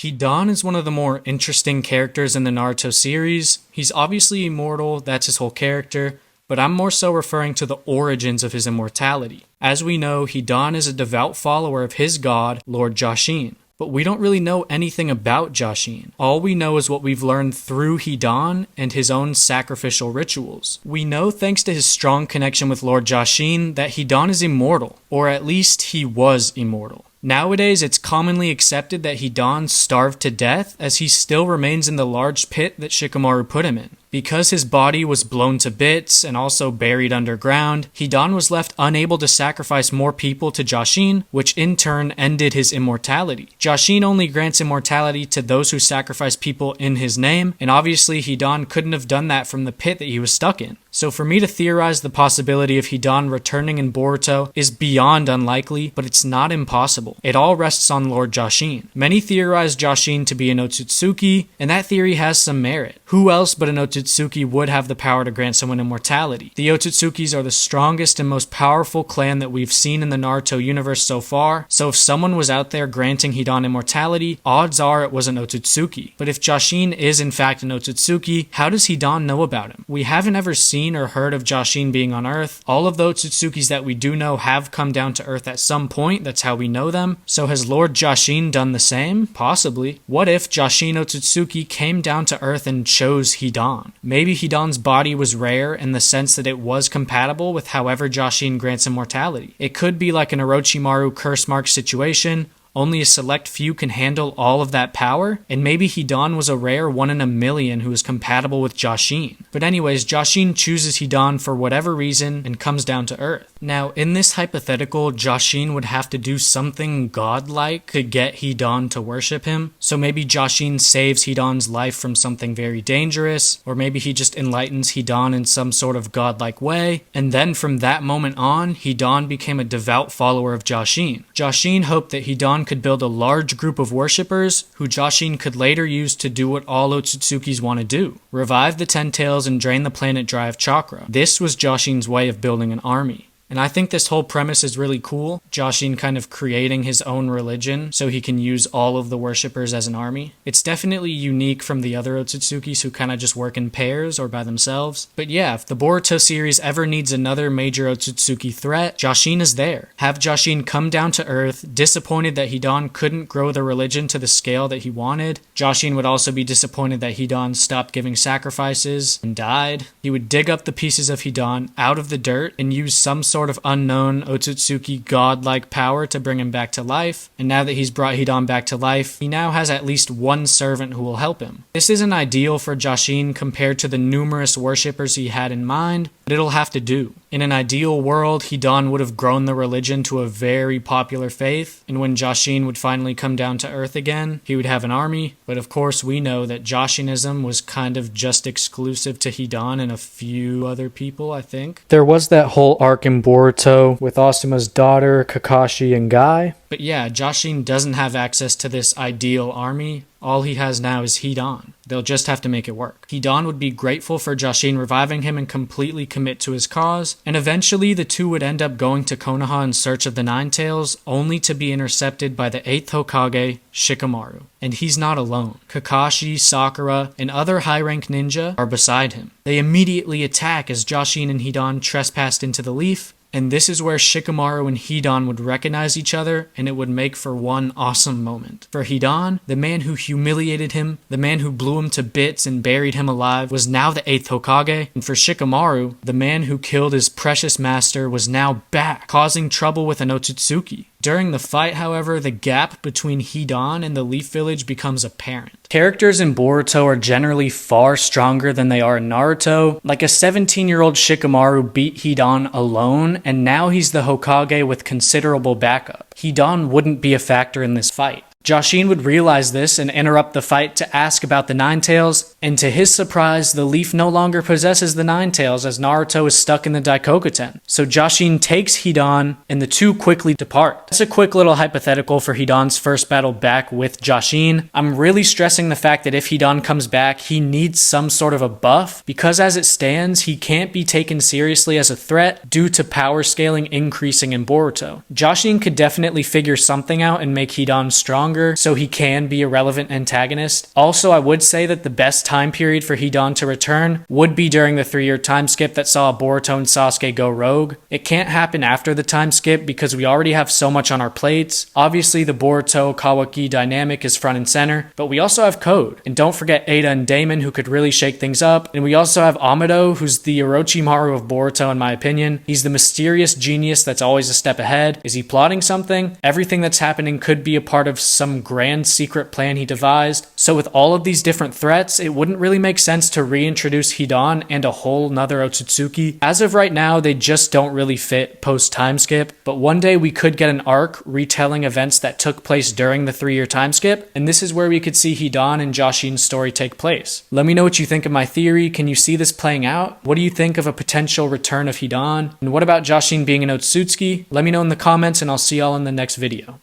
Hidan is one of the more interesting characters in the Naruto series. He's obviously immortal, that's his whole character, but I'm more so referring to the origins of his immortality. As we know, Hidan is a devout follower of his god, Lord Jashin. But we don't really know anything about Jashin. All we know is what we've learned through Hidan and his own sacrificial rituals. We know, thanks to his strong connection with Lord Jashin, that Hidan is immortal, or at least he was immortal. Nowadays, it's commonly accepted that Hidan starved to death as he still remains in the large pit that Shikamaru put him in. Because his body was blown to bits and also buried underground, Hidan was left unable to sacrifice more people to Jashin, which in turn ended his immortality. Jashin only grants immortality to those who sacrifice people in his name, and obviously Hidan couldn't have done that from the pit that he was stuck in. So for me to theorize the possibility of Hidan returning in Boruto is beyond unlikely, but it's not impossible. It all rests on Lord Jashin. Many theorize Jashin to be an Otsutsuki, and that theory has some merit. Who else but an Otsutsuki would have the power to grant someone immortality? The Otsutsukis are the strongest and most powerful clan that we've seen in the Naruto universe so far, so if someone was out there granting Hidan immortality, odds are it was an Otsutsuki. But if Jashin is in fact an Otsutsuki, how does Hidan know about him? We haven't ever seen or heard of Jashin being on Earth. All of the Otsutsukis that we do know have come down to Earth at some point, that's how we know them. So has Lord Jashin done the same? Possibly. What if Jashin Otsutsuki came down to Earth and chose Hidan? Maybe Hidan's body was rare in the sense that it was compatible with however Jashin grants immortality. It could be like an Orochimaru curse mark situation. Only a select few can handle all of that power, and maybe Hidan was a rare 1 in a million who is compatible with Jashin. But anyways, Jashin chooses Hidan for whatever reason and comes down to Earth. Now, in this hypothetical, Jashin would have to do something godlike to get Hidan to worship him. So maybe Jashin saves Hidan's life from something very dangerous, or maybe he just enlightens Hidan in some sort of godlike way, and then from that moment on, Hidan became a devout follower of Jashin. Jashin hoped that Hidan could build a large group of worshippers who Jashin could later use to do what all Otsutsukis want to do: revive the Ten Tails and drain the planet dry of chakra. This was Jashin's way of building an army. And I think this whole premise is really cool. Jashin kind of creating his own religion so he can use all of the worshippers as an army. It's definitely unique from the other Otsutsukis who kind of just work in pairs or by themselves. But yeah, if the Boruto series ever needs another major Otsutsuki threat, Jashin is there. Have Jashin come down to Earth, disappointed that Hidan couldn't grow the religion to the scale that he wanted. Jashin would also be disappointed that Hidan stopped giving sacrifices and died. He would dig up the pieces of Hidan out of the dirt and use some sort of unknown Otsutsuki godlike power to bring him back to life, and now that he's brought Hidan back to life, he now has at least one servant who will help him. This isn't ideal for Jashin compared to the numerous worshippers he had in mind, but it'll have to do. In an ideal world, Hidan would have grown the religion to a very popular faith, and when Jashin would finally come down to Earth again, he would have an army, but of course we know that Jashinism was kind of just exclusive to Hidan and a few other people, I think. There was that whole arc in Boruto with Asuma's daughter, Kakashi, and Guy. But yeah, Jashin doesn't have access to this ideal army. All he has now is Hidan. They'll just have to make it work. Hidan would be grateful for Jashin reviving him and completely commit to his cause, and eventually the two would end up going to Konoha in search of the Nine Tails, only to be intercepted by the 8th Hokage, Shikamaru. And he's not alone. Kakashi, Sakura, and other high-rank ninja are beside him. They immediately attack as Jashin and Hidan trespassed into the leaf, and this is where Shikamaru and Hidan would recognize each other, and it would make for one awesome moment. For Hidan, the man who humiliated him, the man who blew him to bits and buried him alive, was now the 8th Hokage, and for Shikamaru, the man who killed his precious master was now back, causing trouble with an Otsutsuki. During the fight, however, the gap between Hidan and the Leaf Village becomes apparent. Characters in Boruto are generally far stronger than they are in Naruto. Like a 17-year-old Shikamaru beat Hidan alone, and now he's the Hokage with considerable backup. Hidan wouldn't be a factor in this fight. Jashin would realize this and interrupt the fight to ask about the Nine Tails, and to his surprise, the leaf no longer possesses the Nine Tails as Naruto is stuck in the Daikoku-ten. So Jashin takes Hidan, and the two quickly depart. That's a quick little hypothetical for Hidan's first battle back with Jashin. I'm really stressing the fact that if Hidan comes back, he needs some sort of a buff, because as it stands, he can't be taken seriously as a threat due to power scaling increasing in Boruto. Jashin could definitely figure something out and make Hidan strong, stronger, so he can be a relevant antagonist. Also, I would say that the best time period for Hidan to return would be during the 3-year time skip that saw Boruto and Sasuke go rogue. It can't happen after the time skip because we already have so much on our plates. Obviously, the Boruto Kawaki dynamic is front and center, but we also have Code. And don't forget Ada and Damon, who could really shake things up. And we also have Amado, who's the Orochimaru of Boruto in my opinion. He's the mysterious genius that's always a step ahead. Is he plotting something? Everything that's happening could be a part of some grand secret plan he devised. So with all of these different threats, it wouldn't really make sense to reintroduce Hidan and a whole nother Otsutsuki. As of right now, they just don't really fit post time skip, but one day we could get an arc retelling events that took place during the 3-year time skip, and this is where we could see Hidan and Jashin's story take place. Let me know what you think of my theory. Can you see this playing out? What do you think of a potential return of Hidan? And what about Jashin being an Otsutsuki? Let me know in the comments, and I'll see y'all in the next video.